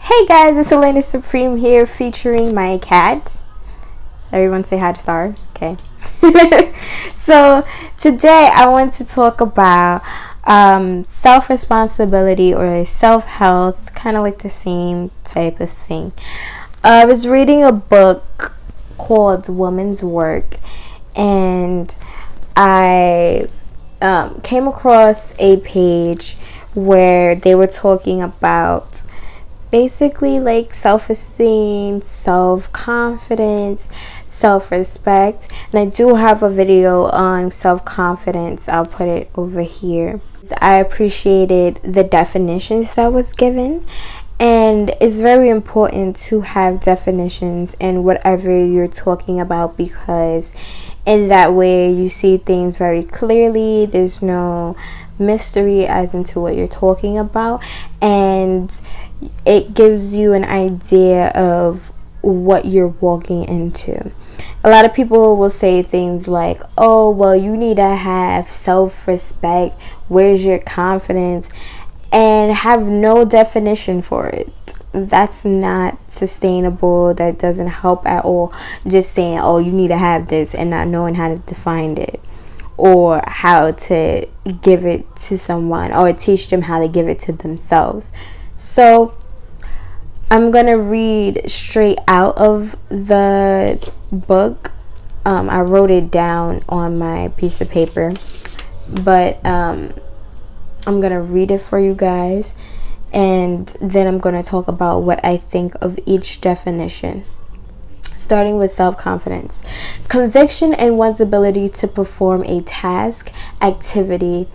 Hey guys, it's Elena Supreme here featuring my cat. Everyone say hi to Star. Okay. So today I want to talk about self-responsibility or self-health, kind of like the same type of thing. I was reading a book called Woman's Work, and I came across a page where they were talking about basically like self-esteem, self-confidence, self-respect. And I do have a video on self-confidence. I'll put it over here. I appreciated the definitions that was given, and it's very important to have definitions in whatever you're talking about, because in that way you see things very clearly. There's no mystery as into what you're talking about, and it gives you an idea of what you're walking into. A lot of people will say things like, oh, well, you need to have self-respect, where's your confidence, and have no definition for it. That's not sustainable. That doesn't help at all. Just saying, oh, you need to have this, and not knowing how to define it or how to give it to someone or teach them how to give it to themselves. So I'm gonna read straight out of the book. I wrote it down on my piece of paper, but I'm gonna read it for you guys, and then I'm gonna talk about what I think of each definition. Starting with self-confidence. Conviction in one's ability to perform a task, activity.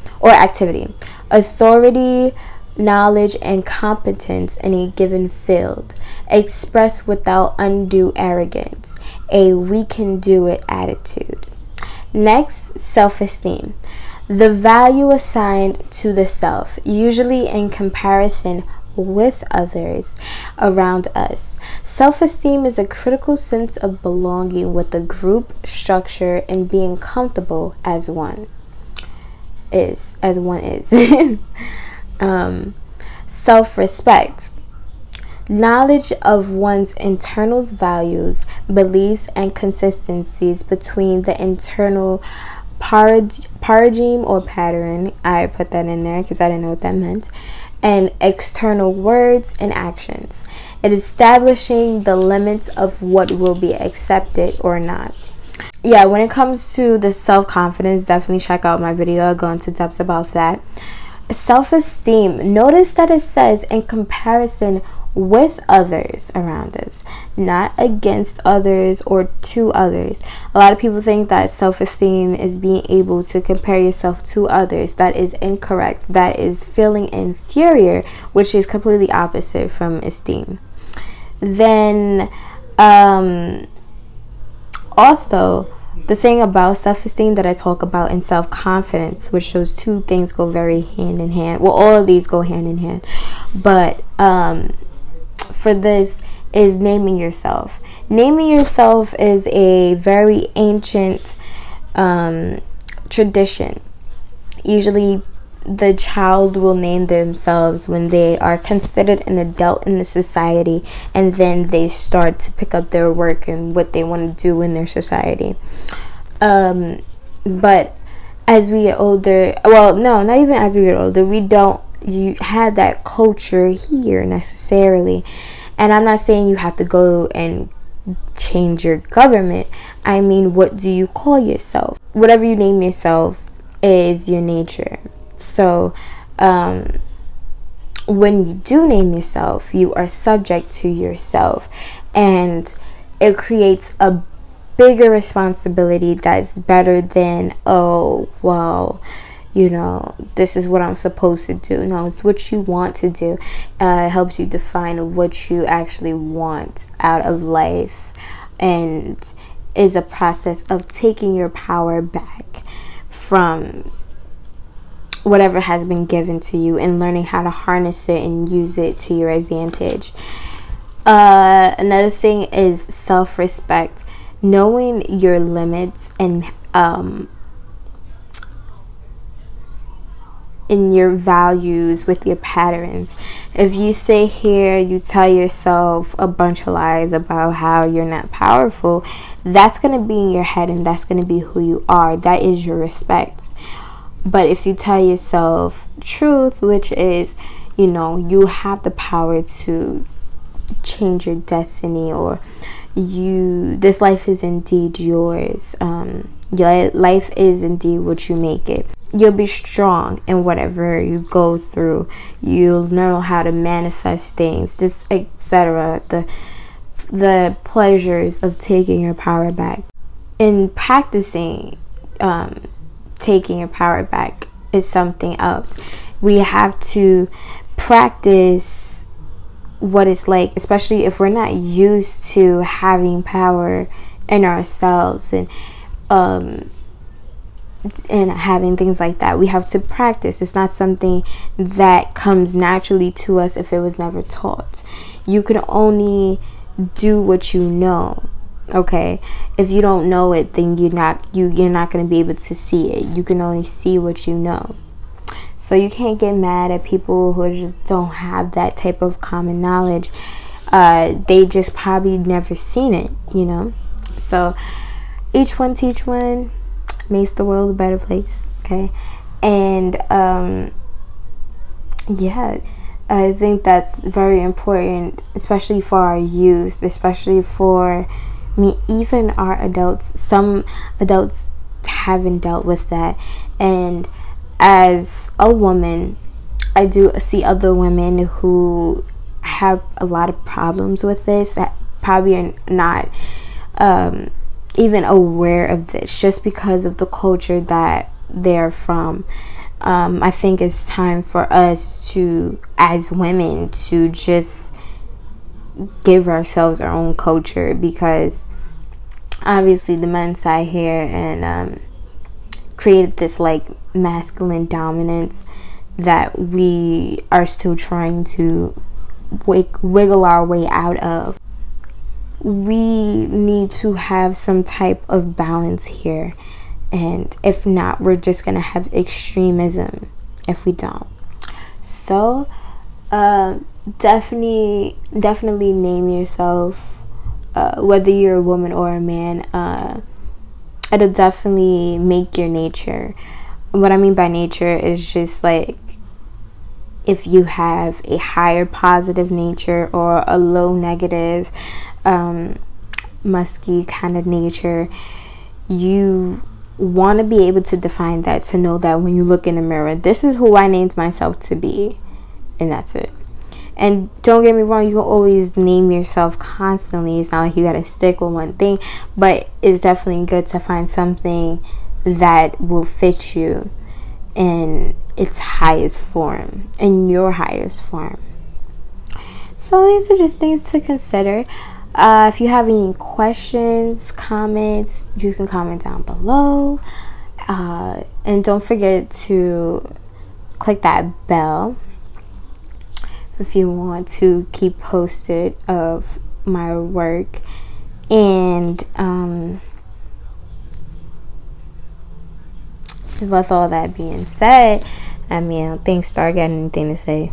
Authority, knowledge, and competence in a given field, expressed without undue arrogance, a we can do it attitude. Next, self-esteem. The value assigned to the self, usually in comparison with others around us. Self-esteem is a critical sense of belonging with a group, structure, and being comfortable as one is. Self-respect. Knowledge of one's internal values, beliefs, and consistencies between the internal paradigm or pattern, I put that in there because I didn't know what that meant, and external words and actions. It is establishing the limits of what will be accepted or not. Yeah, when it comes to the self-confidence, definitely check out my video. I'll go into depth about that. Self-esteem. Notice that it says in comparison with others around us, not against others or to others. A lot of people think that self-esteem is being able to compare yourself to others. That is incorrect. That is feeling inferior, which is completely opposite from esteem. Then also, the thing about self-esteem that I talk about in self-confidence, which those two things go very hand in hand. Well, all of these go hand in hand. But for this is naming yourself. Naming yourself is a very ancient tradition. Usually the child will name themselves when they are considered an adult in the society, and then they start to pick up their work and what they want to do in their society. But as we get older, well, no, not even as we get older, you have that culture here necessarily. And I'm not saying you have to go and change your government. I mean, what do you call yourself? Whatever you name yourself is your nature. So when you do name yourself, you are subject to yourself, and it creates a bigger responsibility that's better than, oh, well, you know, this is what I'm supposed to do. No, it's what you want to do. It helps you define what you actually want out of life, and is a process of taking your power back from whatever has been given to you and learning how to harness it and use it to your advantage. Another thing is self-respect. Knowing your limits and in your values, with your patterns. If you sit here, you tell yourself a bunch of lies about how you're not powerful, that's going to be in your head, and that's going to be who you are. That is your respect. But if you tell yourself truth, which is, you know, you have the power to change your destiny, or this life is indeed yours. Your life is indeed what you make it. You'll be strong in whatever you go through. You'll know how to manifest things, just etc. The pleasures of taking your power back. In practicing taking your power back is something else. We have to practice what it's like, especially if we're not used to having power in ourselves and having things like that. We have to practice. It's not something that comes naturally to us if it was never taught. You can only do what you know. Okay, if you don't know it, then you're not going to be able to see it. You can only see what you know. So you can't get mad at people who just don't have that type of common knowledge. They just probably never seen it, you know. So each one teach one makes the world a better place. Okay, and yeah, I think that's very important, especially for our youth, especially for even our adults. Some adults haven't dealt with that, and as a woman, I do see other women who have a lot of problems with this that probably are not even aware of this, just because of the culture that they're from. I think it's time for us to, as women, to just give ourselves our own culture, because obviously the men sat here and created this like masculine dominance that we are still trying to wiggle our way out of. We need to have some type of balance here, and if not, we're just gonna have extremism if we don't. So definitely name yourself, whether you're a woman or a man. It'll definitely make your nature. What I mean by nature is just like, if you have a higher positive nature or a low negative, musky kind of nature, you want to be able to define that, to know that when you look in the mirror, this is who I named myself to be, and that's it. And don't get me wrong, you can always name yourself constantly. It's not like you gotta stick with one thing, but it's definitely good to find something that will fit you in its highest form, in your highest form. So these are just things to consider. If you have any questions, comments, you can comment down below. And don't forget to click that bell if you want to keep posted of my work. And with all that being said, I mean, I don't think Star got anything to say.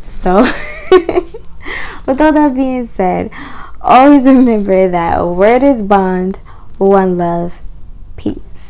So with all that being said, always remember that a word is bond, one love, peace.